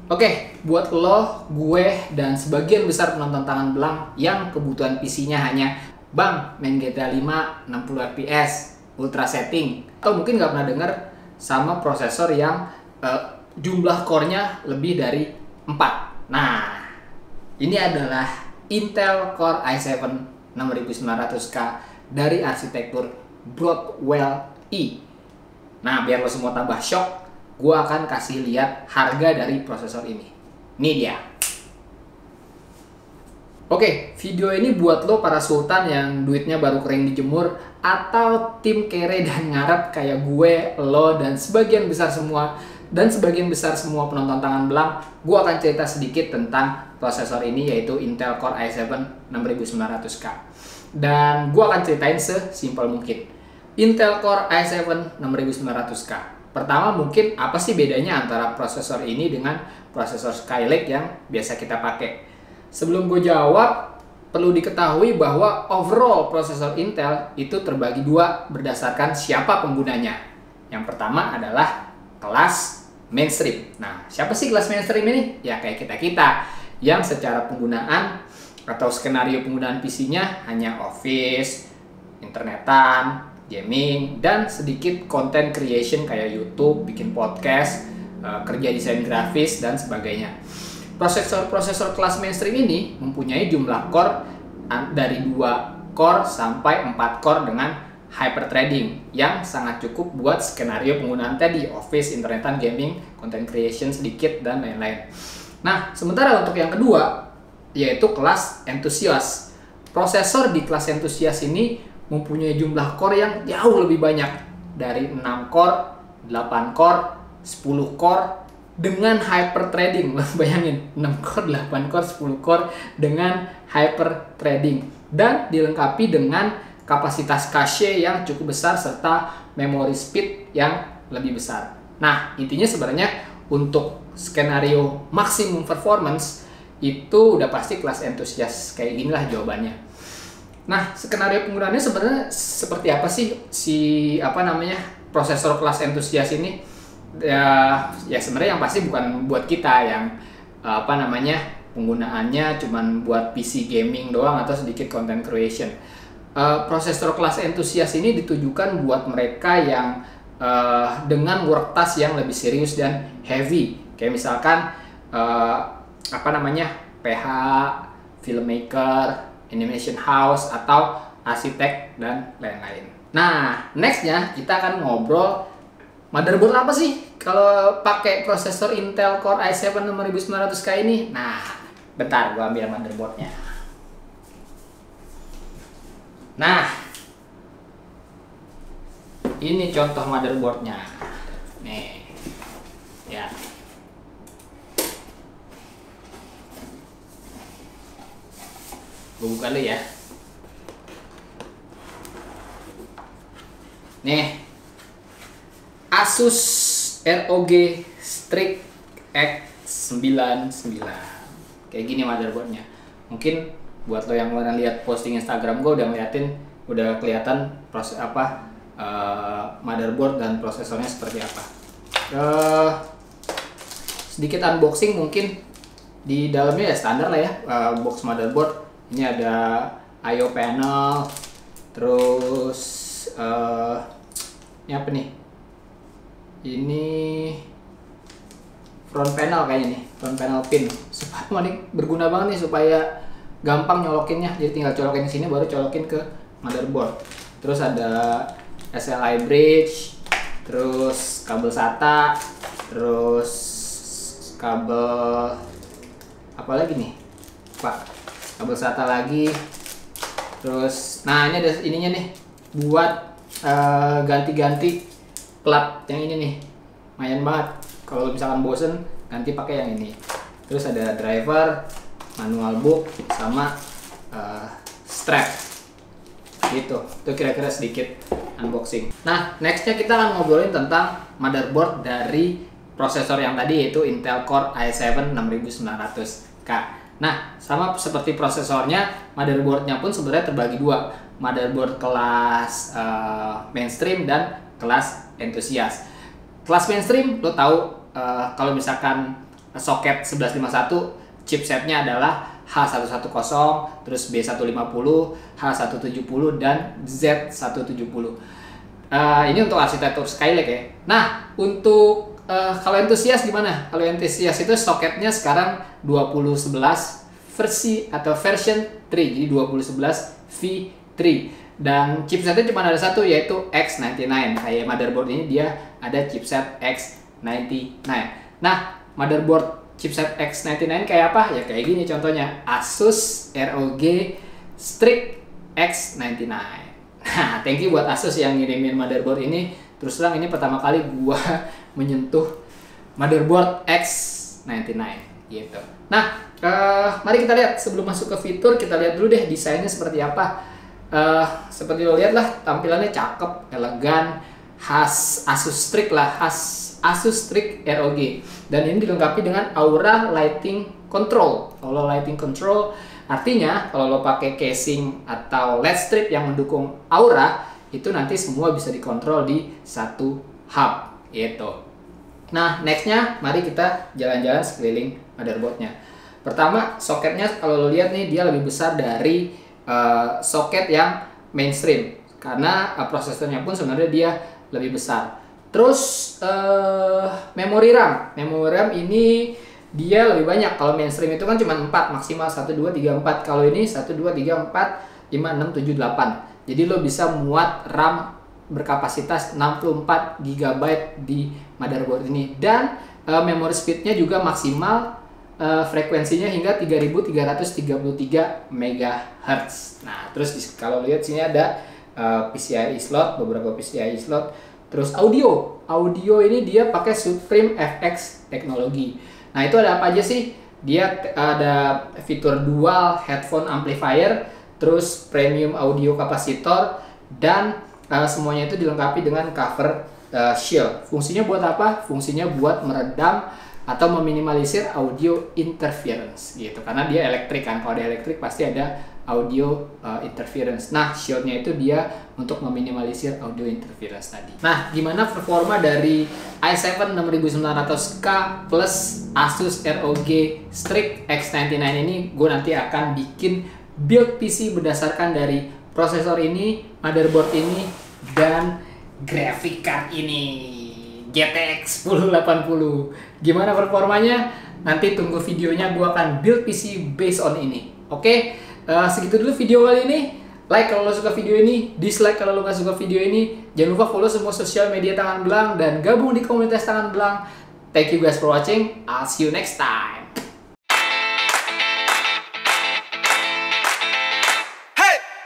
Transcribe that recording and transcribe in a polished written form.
Oke, buat lo, gue, dan sebagian besar penonton tangan belang yang kebutuhan PC-nya hanya Bang, main GTA 5 60 fps, ultra setting, atau mungkin nggak pernah denger sama prosesor yang jumlah core-nya lebih dari 4. Nah, ini adalah Intel Core i7 6900K dari arsitektur Broadwell E. Nah, biar lo semua tambah shock, gue akan kasih lihat harga dari prosesor ini. Ini dia. Oke, video ini buat lo para sultan yang duitnya baru kering dijemur, atau tim kere dan ngarep kayak gue, lo, dan sebagian besar semua penonton tangan belang. Gue akan cerita sedikit tentang prosesor ini, yaitu Intel Core i7 6900K. Dan gue akan ceritain sesimpel mungkin. Intel Core i7 6900K. Pertama, mungkin apa sih bedanya antara prosesor ini dengan prosesor Skylake yang biasa kita pakai? Sebelum gue jawab, perlu diketahui bahwa overall prosesor Intel itu terbagi dua berdasarkan siapa penggunanya. Yang pertama adalah kelas mainstream. Nah, siapa sih kelas mainstream ini? Ya kayak kita-kita yang secara penggunaan atau skenario penggunaan PC-nya hanya office, internetan, gaming, dan sedikit content creation kayak YouTube, bikin podcast, kerja desain grafis, dan sebagainya. Prosesor kelas mainstream ini mempunyai jumlah core dari 2 core sampai 4 core dengan hyperthreading yang sangat cukup buat skenario penggunaan tadi, office, internetan, gaming, content creation sedikit, dan lain-lain. Nah, sementara untuk yang kedua, yaitu kelas enthusiast. Prosesor di kelas enthusiast ini mempunyai jumlah core yang jauh lebih banyak, dari 6 core, 8 core, 10 core dengan hyperthreading. Bayangin, 6 core, 8 core, 10 core dengan hyperthreading, dan dilengkapi dengan kapasitas cache yang cukup besar serta memory speed yang lebih besar. Nah, intinya sebenarnya untuk skenario maksimum performance itu udah pasti kelas enthusiast. Kayak inilah jawabannya. Nah, skenario penggunaannya sebenarnya seperti apa sih prosesor kelas enthusiast ini? Ya sebenarnya yang pasti bukan buat kita yang penggunaannya cuman buat PC gaming doang atau sedikit content creation. Prosesor kelas enthusiast ini ditujukan buat mereka yang dengan work task yang lebih serius dan heavy, kayak misalkan PH, filmmaker, animation house, atau arsitek, dan lain-lain. Nah, nextnya kita akan ngobrol motherboard apa sih kalau pakai prosesor Intel Core i7 6900K ini. Nah, bentar, gua ambil motherboardnya. Nah, ini contoh motherboardnya. Nih, ya. Gue buka dulu ya. Nih, Asus ROG Strix X99. Kayak gini motherboardnya. Mungkin buat lo yang pernah lihat posting Instagram gue udah kelihatan proses motherboard dan prosesornya seperti apa. Sedikit unboxing mungkin. Di dalamnya ya standar lah ya, box motherboard. Ini ada I/O panel, terus ini apa nih? Ini front panel kayaknya nih, front panel pin. Ini berguna banget nih supaya gampang nyolokinnya. Jadi tinggal colokin ke sini baru colokin ke motherboard. Terus ada SLI bridge, terus kabel SATA, terus kabel apa lagi nih, Pak? Kabel SATA lagi. Terus, nah ini ada ininya nih buat ganti-ganti plat yang ini nih. Lumayan banget. Kalau misalkan bosen, ganti pakai yang ini. Terus ada driver, manual book, sama strap. Gitu. Itu kira-kira sedikit unboxing. Nah, nextnya kita akan ngobrolin tentang motherboard dari prosesor yang tadi, yaitu Intel Core i7 6900K. Nah, sama seperti prosesornya, motherboardnya pun sebenarnya terbagi dua. Motherboard kelas mainstream dan kelas enthusiast. Kelas mainstream, lo tahu kalau misalkan soket 1151, chipsetnya adalah H110, terus B150, H170, dan Z170. Ini untuk arsitektur Skylake ya. Nah, untuk kalau entusias gimana? Kalau entusias itu soketnya sekarang 2011 version 3, jadi 2011 V3. Dan chipsetnya cuma ada satu, yaitu X99. Kayak motherboard ini dia ada chipset X99. Nah, motherboard chipset X99 kayak apa? Ya kayak gini contohnya, Asus ROG Strix X99. Nah, thank you buat Asus yang ngirimin motherboard ini. Terus terang ini pertama kali gua menyentuh motherboard X99 gitu. Nah, mari kita lihat sebelum masuk ke fitur, kita lihat dulu deh desainnya seperti apa. Seperti lo lihat lah, tampilannya cakep, elegan, khas Asus Strix lah, khas Asus Strix ROG. Dan ini dilengkapi dengan Aura Lighting Control. Aura Lighting Control artinya kalau lo pakai casing atau LED strip yang mendukung Aura, itu nanti semua bisa dikontrol di satu hub gitu. Nah, nextnya mari kita jalan-jalan sekeliling motherboardnya. Pertama, soketnya kalau lo lihat nih, dia lebih besar dari soket yang mainstream, karena prosesornya pun sebenarnya dia lebih besar. Terus memori RAM ini dia lebih banyak. Kalau mainstream itu kan cuma 4, maksimal 1, 2, 3, 4. Kalau ini 1, 2, 3, 4, 5, 6, 7, 8. Jadi lo bisa muat RAM berkapasitas 64 GB di motherboard ini. Dan memory speednya juga maksimal, frekuensinya hingga 3333 MHz. Nah, terus kalau lihat sini ada PCIe slot, beberapa PCIe slot. Terus audio ini dia pakai Supreme FX teknologi. Nah, itu ada apa aja sih? Dia ada fitur dual headphone amplifier, terus premium audio kapasitor, dan semuanya itu dilengkapi dengan cover shield. Fungsinya buat apa? Fungsinya buat meredam atau meminimalisir audio interference gitu, karena dia elektrik kan. Kalau dia elektrik pasti ada audio interference. Nah, shieldnya itu dia untuk meminimalisir audio interference tadi. Nah, gimana performa dari i7 6900K plus Asus ROG Strix X99 ini? Gue nanti akan bikin build PC berdasarkan dari prosesor ini, motherboard ini, dan graphic card ini, GTX 1080. Gimana performanya? Nanti tunggu videonya, gue akan build PC based on ini. Oke, segitu dulu video kali ini. Like kalau lo suka video ini, dislike kalau lo gak suka video ini. Jangan lupa follow semua sosial media Tangan Belang dan gabung di komunitas Tangan Belang. Thank you guys for watching. I'll see you next time.